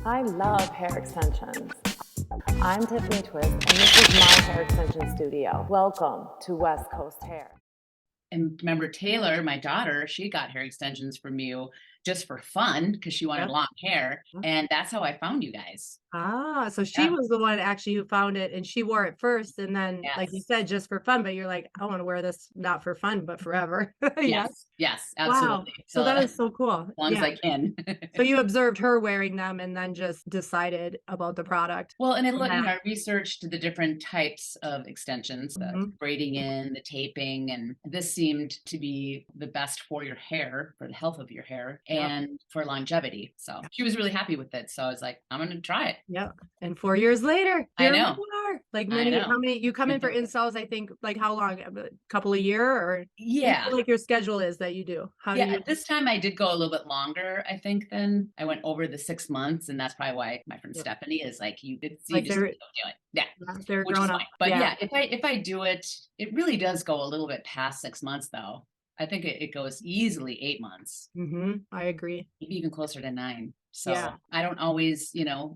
I love hair extensions. I'm Tiffany Twist, and this is my hair extension studio. Welcome to West Coast Hair. And remember Taylor, my daughter, she got hair extensions from you just for fun because she wanted Yep. long hair. And that's how I found you guys. So she Yeah. was the one actually who found it, and she wore it first, and then like you Yes. said, just for fun, but you're like, I want to wear this not for fun, but forever. Yeah. Yes, Wow. absolutely. So that As is so cool. long as Yeah. I can. So you observed her wearing them and then just decided about the product. Well, and Yeah. I researched the different types of extensions, the Mhm. braiding in, the taping, and this seemed to be the best for your hair, for the health of your hair, Yep. and for longevity. So she was really happy with it. So I was like, I'm going to try it. Yep. And 4 years later, I here we know. are. Like I know. how many you come in for installs, I think, like how long? A couple of year, or what do you Yeah. feel like your schedule is that you do? How do Yeah, you? this time I did go a little bit longer, I think, then. I went over the 6 months, and that's probably why my friend Yeah. Stephanie is like, you Like just they're don't do it. Yeah, they're which is grown up. fine. But Yeah. yeah, if I do it, it really does go a little bit past 6 months, though. I think it goes easily 8 months, I agree. maybe even closer to 9. Yeah. So I don't always,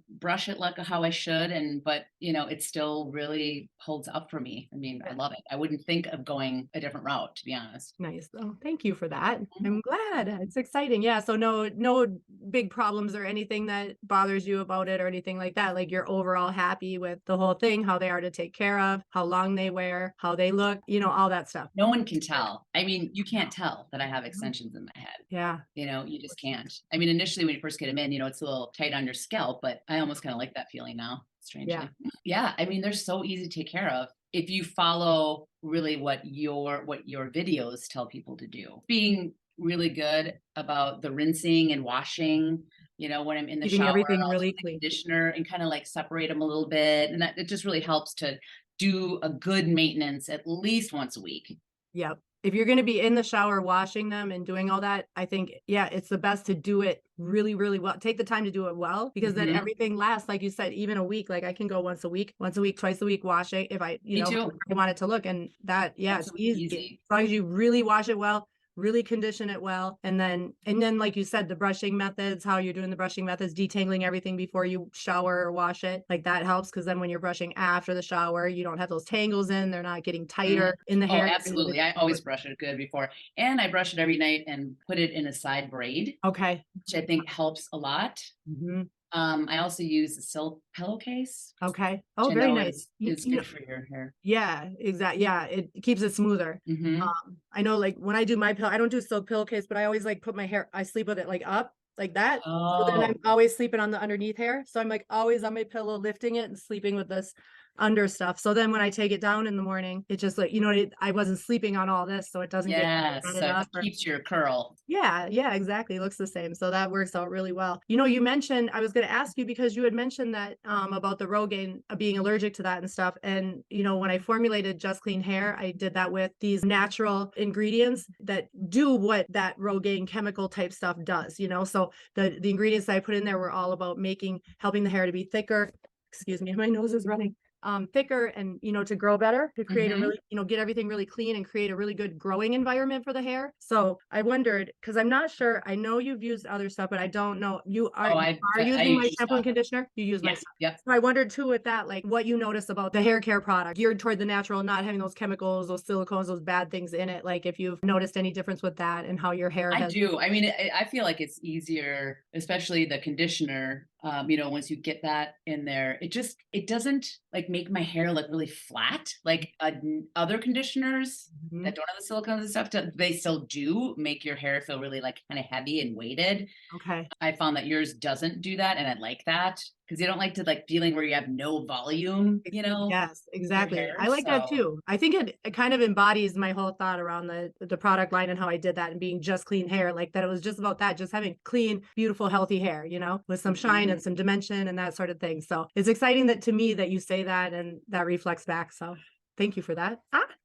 brush it like how I should. But, it still really holds up for me. I mean, I love it. I wouldn't think of going a different route, to be honest. Nice. Oh, thank you for that. Mhm. I'm glad. It's exciting. Yeah. So no big problems or anything that bothers you about it or anything like that. Like you're overall happy with the whole thing, how they are to take care of, how long they wear, how they look, all that stuff. No one can tell. I mean, you can't tell that I have Mhm. extensions in my head. Yeah. You just can't. I mean, initially when you first get them in, it's a little tight on your scalp, but I almost kind of like that feeling now, Yeah. strangely. Yeah, I mean, they're so easy to take care of if you follow really what your videos tell people to do. Being really good about the rinsing and washing. When I'm in the Keeping shower, everything I'll really take the clean. conditioner and kind of like separate them a little bit, and that it just really helps to do a good maintenance at least once a week. Yep. If you're going to be in the shower washing them and doing all that, I think, yeah, it's the best to do it really, really well. Take the time to do it well, because then Mhm. everything lasts, like you said, even a week. Like I can go once a week, twice a week washing if Me too. I want it to look. And that, yeah, it's Absolutely easy. easy. As long as you really wash it well, really condition it well. And then like you said, the brushing methods, how you're doing the brushing methods, detangling everything before you shower or wash it. Like that helps, because then when you're brushing after the shower, you don't have those tangles in, they're not getting Mhm. tighter in the Oh, hair. absolutely. I always brush it good before. And I brush it every night and put it in a side braid, Okay. which I think helps a lot. Mhm. I also use a silk pillowcase, Okay. Oh, which I very know nice. is good for your hair. Yeah, exactly. Yeah, it keeps it smoother. Hmm. I know, like when I do my pillow, I don't do silk pillowcase, but I always like put my hair, I sleep with it like up like that. So then I'm Oh, always sleeping on the underneath hair. So I'm like always on my pillow, lifting it and sleeping with this under stuff. So then when I take it down in the morning, it just like, I wasn't sleeping on all this, so it doesn't get yes. running So up it or. keeps your curl. Yeah, exactly. It looks the same. So that works out really well. You mentioned, I was going to ask you, because you had mentioned that about the Rogaine, being allergic to that and stuff. And, when I formulated Just Clean Hair, I did that with these natural ingredients that do what that Rogaine chemical type stuff does. So the ingredients that I put in there were all about helping the hair to be thicker. Excuse me, my nose is running. Thicker and to grow better, to create a Hmm. really get everything really clean and create a really good growing environment for the hair. So I wondered, because I'm not sure, I know you've used other stuff, but I don't know, Oh, you are I using use my your shampoo and stuff. conditioner, you use my Yeah. stuff. Yep. So I wondered too with that, like what you notice about the hair care product geared toward the natural, not having those chemicals, those silicones, those bad things in it, like if you've noticed any difference with that and how your hair I has. do. I mean, I feel like it's easier, especially the conditioner. Once you get that in there, it doesn't like make my hair look really flat. Like other conditioners Mhm. that don't have the silicones and stuff, they still do make your hair feel really like kind of heavy and weighted. Okay. I found that yours doesn't do that, and I like that because you don't like to like feeling where you have no volume, Yes, with your exactly. hair. I like that So too. I think it kind of embodies my whole thought around the product line and how I did that, and being just clean hair, like that it was just about that, just having clean, beautiful, healthy hair, with some shine and some dimension and that sort of thing. So it's exciting that to me that you say that and that reflects back. So thank you for that.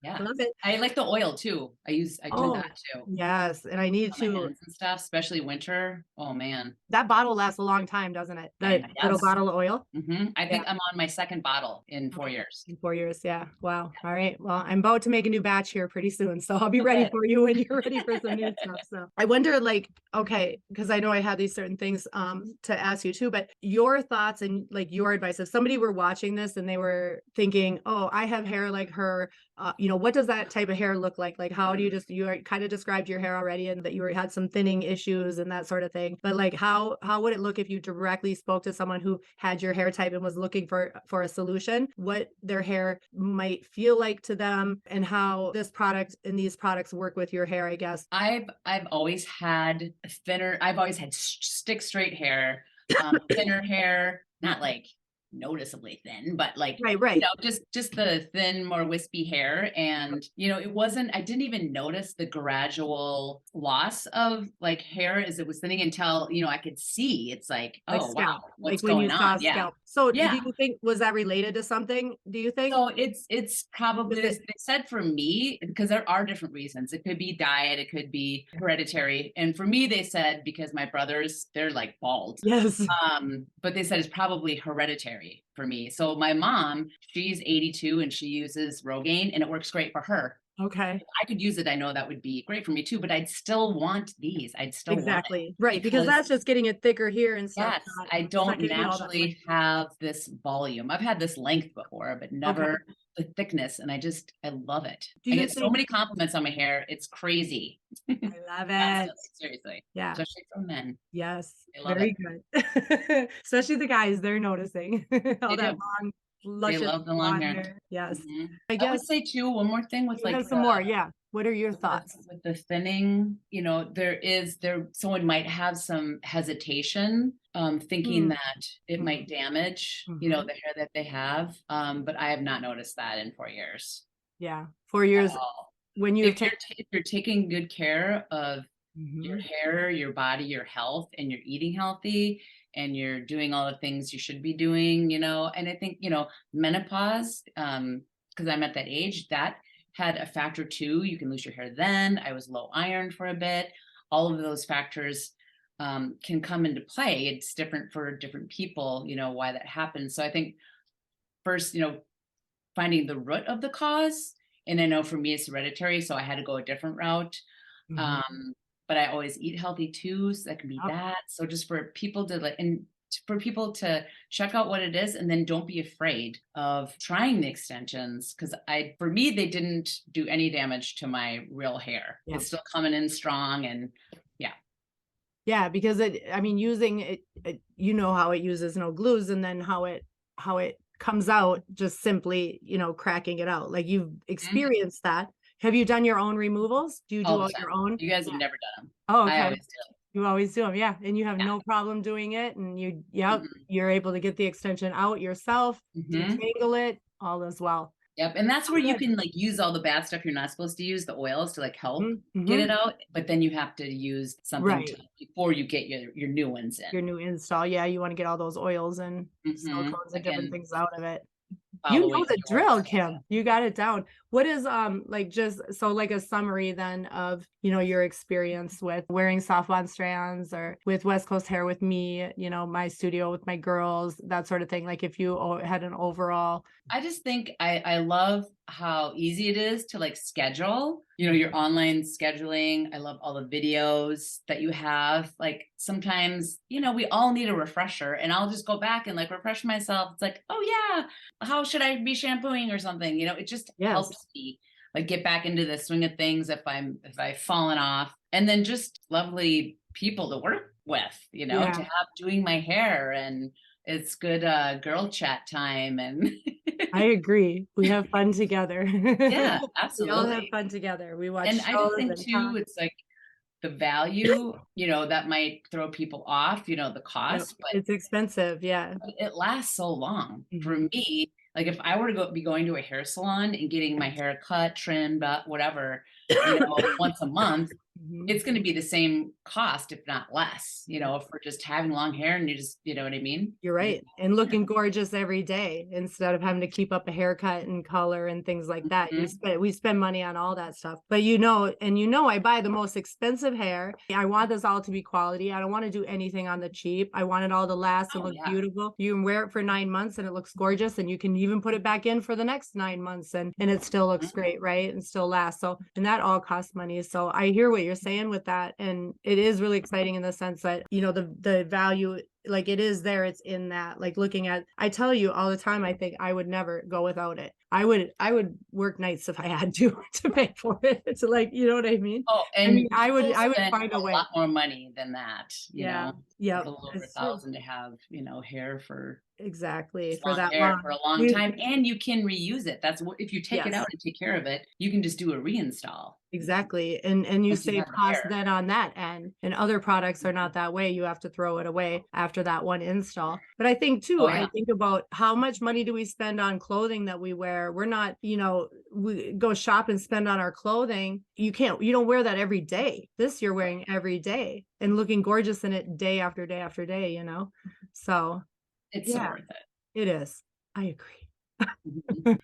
Yeah. Love it. I like the oil too. I do Oh, that too yes. And I need on my to, hands and stuff, especially winter. Oh man. that bottle lasts a long time, doesn't it? That little Yes. bottle of oil. I Yeah. think I'm on my second bottle in 4 years. In 4 years. Yeah. Wow. All right. Well, I'm about to make a new batch here pretty soon. So I'll be ready Okay. for you when you're ready for some new stuff. So I wonder, like, okay, because I know I had these certain things to ask you too, but your thoughts and like your advice, if somebody were watching this and they were thinking, oh, I have hair like her, what does that type of hair look like? Like, how do you kind of described your hair already and that had some thinning issues and that sort of thing. But like, how would it look if you directly spoke to someone who had your hair type and was looking for a solution, what their hair might feel like to them and how this product and these products work with your hair, I guess. I've always had I've always had stick straight hair, thinner hair, not like noticeably thin, but like, Right. just the thin, more wispy hair. And, I didn't even notice the gradual loss of like hair as it was thinning until, I could see it's like, Like oh, wow, scalp, like what's when you going saw on? Yeah. scalp. So do Yeah. you think, was that related to something? Do you think? So it's probably, Is it- they said for me, because there are different reasons. It could be diet, it could be hereditary. And for me, they said, because my brothers, they're like bald. Yes. But they said it's probably hereditary for me. So my mom, she's 82 and she uses Rogaine and it works great for her. Okay. If I could use it, I know that would be great for me too, but I'd still want these. I'd still want it. Exactly. Right. Because that's just getting it thicker here and stuff. Yes, not I don't sucking in all that naturally have this volume. I've had this length before, but never the thickness. And I love it. Do I you get so think- many compliments on my hair. It's crazy. I love it. Constantly, seriously. Yeah. Especially from men. Yes. They love Very good. Especially the guys, they're noticing all They that do. long, They luscious love the long blonde hair. Yes. Mhm. I I guess would say too, one more thing with you like have some more. Yeah. What are your thoughts? with the thinning, someone might have some hesitation, thinking that it might damage, the hair that they have. But I have not noticed that in 4 years. Yeah. 4 years At all. when you If you're taking good care of your hair, your body, your health, and you're eating healthy and you're doing all the things you should be doing, and I think, menopause, because I'm at that age, that had a factor too. You can lose your hair then. I was low iron for a bit. All of those factors can come into play. It's different for different people, why that happens. So I think first, finding the root of the cause. And I know for me, it's hereditary, so I had to go a different route. But I always eat healthy too, so that can be that. So just for people to check out what it is, and then don't be afraid of trying the extensions, because for me, they didn't do any damage to my real hair. Yeah. It's still coming in strong, and yeah, because using it, how it uses no glues, and then how it comes out just simply, cracking it out. Like you've experienced that. Have you done your own removals? Do you do all your own? You guys have never done them. Oh, okay. I always do. You always do them, yeah. And you have no problem doing it. And you're able to get the extension out yourself, detangle it, all as well. Yep. And that's where you can like use all the bad stuff you're not supposed to use, the oils, to like help get it out. But then you have to use something before you get your new ones in. Your new install. Yeah, you want to get all those oils and silicones and different things out of it. You know the drill, Kim. You got it down. What is just so like a summary then of your experience with wearing Soft Bond Strands or with West Coast Hair with me, my studio with my girls, that sort of thing. Like if you had an overall. I just think I love how easy it is to like schedule, your online scheduling. I love all the videos that you have. Like sometimes, we all need a refresher, and I'll just go back and like refresh myself. It's like, oh yeah, how should I be shampooing or something? It just helps me like get back into the swing of things if I've fallen off. And then just lovely people to work with, to have doing my hair, and it's good girl chat time. And I agree. We have fun together. Yeah, absolutely. We all have fun together. We watch and shows I just think and too, it's like the value, that might throw people off, the cost, but it's expensive. Yeah. it lasts so long. For me, like if I were to be going to a hair salon and getting my hair cut, trimmed, whatever, once a month, it's going to be the same cost, if not less, you know, for just having long hair and you just, you know what I mean? You're right. And looking gorgeous every day instead of having to keep up a haircut and color and things like that. We spend money on all that stuff. But I buy the most expensive hair. I want this all to be quality. I don't want to do anything on the cheap. I want it all to last and look beautiful. You can wear it for 9 months and it looks gorgeous, and you can even put it back in for the next 9 months and it still looks great, right? And still lasts. So, and that all costs money. So I hear what you're saying with that. And it is really exciting in the sense that, you know, the value, like it is there, it's in that, like looking at, I tell you all the time, I think I would never go without it. I would work nights if I had to pay for it. It's like, you know what I mean? Oh, and I mean, I would find a way. lot more money than that, you know? Yeah. Like a little over 1,000 to have, you know, hair for exactly for that long, for a long time, and you can reuse it. That's what, if you take it out and take care of it, you can just do a reinstall. Exactly. And you save cost then on that end. And other products are not that way. You have to throw it away after that one install. But I think too, I think about how much money do we spend on clothing that we wear? We're not, you know, we go shop and spend on our clothing. You don't wear that every day. This you're wearing every day and looking gorgeous in it day after day after day, you know? So it's so worth it. It is. I agree.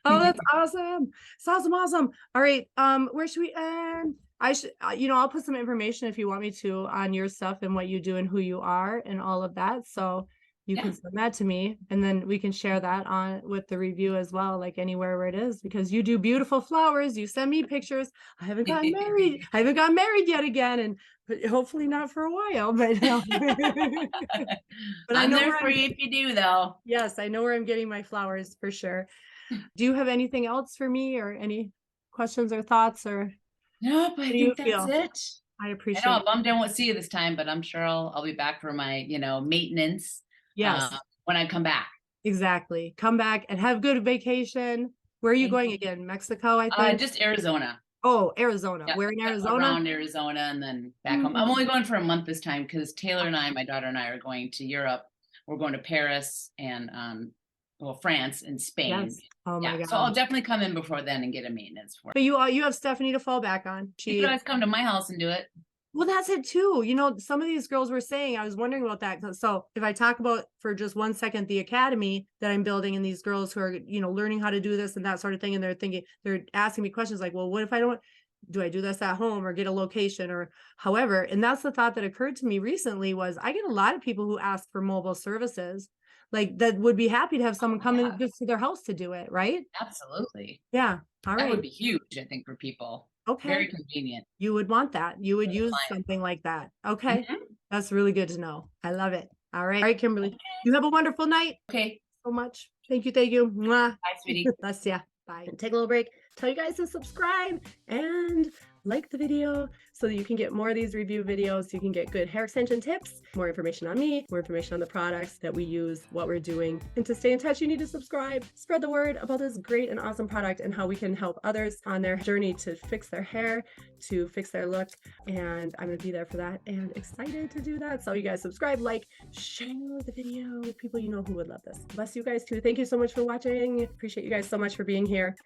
Oh, that's awesome. It's awesome. All right. Where should we end? I should, I'll put some information if you want me to on your stuff and what you do and who you are and all of that. So you can send that to me and then we can share that on with the review as well, like anywhere where it is, because you do beautiful flowers. You send me pictures. I haven't gotten married. I haven't gotten married yet again. And hopefully not for a while, but, but I'm there for you if you do though. Yes, I know where I'm getting my flowers for sure. Do you have anything else for me or any questions or thoughts or? Nope, I think that's it. I appreciate it. I'm bummed I won't see you this time, but I'm sure I'll be back for my, you know, maintenance. Yes. When I come back. Exactly. Come back and have good vacation. Where are you going again? Mexico, I think. Just Arizona. Oh, Arizona. Where in Arizona? Around Arizona and then back home. I'm only going for a month this time because Taylor and I, my daughter and I, are going to Europe. We're going to Paris and France and Spain. Yes. Oh my God. So I'll definitely come in before then and get a maintenance for it. But you have Stephanie to fall back on. You guys come to my house and do it. Well, that's it too. You know, some of these girls were saying, I was wondering about that. So if I talk about for just 1 second, the academy that I'm building and these girls who are, you know, learning how to do this and that sort of thing. And they're asking me questions like, well, what if I don't, do I do this at home or get a location or however? And that's the thought that occurred to me recently was I get a lot of people who ask for mobile services, like that would be happy to have someone come in just to their house to do it. Right. Absolutely. Yeah. All right. That would be huge, I think, for people. Okay. Very convenient. You would want that. You would use something like that. Okay. That's really good to know. I love it. All right. All right, Kimberly. You have a wonderful night. Okay. So much. Thank you. Thank you. Mwah. Bye, sweetie. Bless ya. Bye. Take a little break. Tell you guys to subscribe and like the video so that you can get more of these review videos. So you can get good hair extension tips, more information on me, more information on the products that we use, what we're doing. And to stay in touch, you need to subscribe. Spread the word about this great and awesome product and how we can help others on their journey to fix their hair, to fix their look. And I'm going to be there for that and excited to do that. So you guys subscribe, like, share the video with people you know who would love this. Bless you guys too. Thank you so much for watching. Appreciate you guys so much for being here.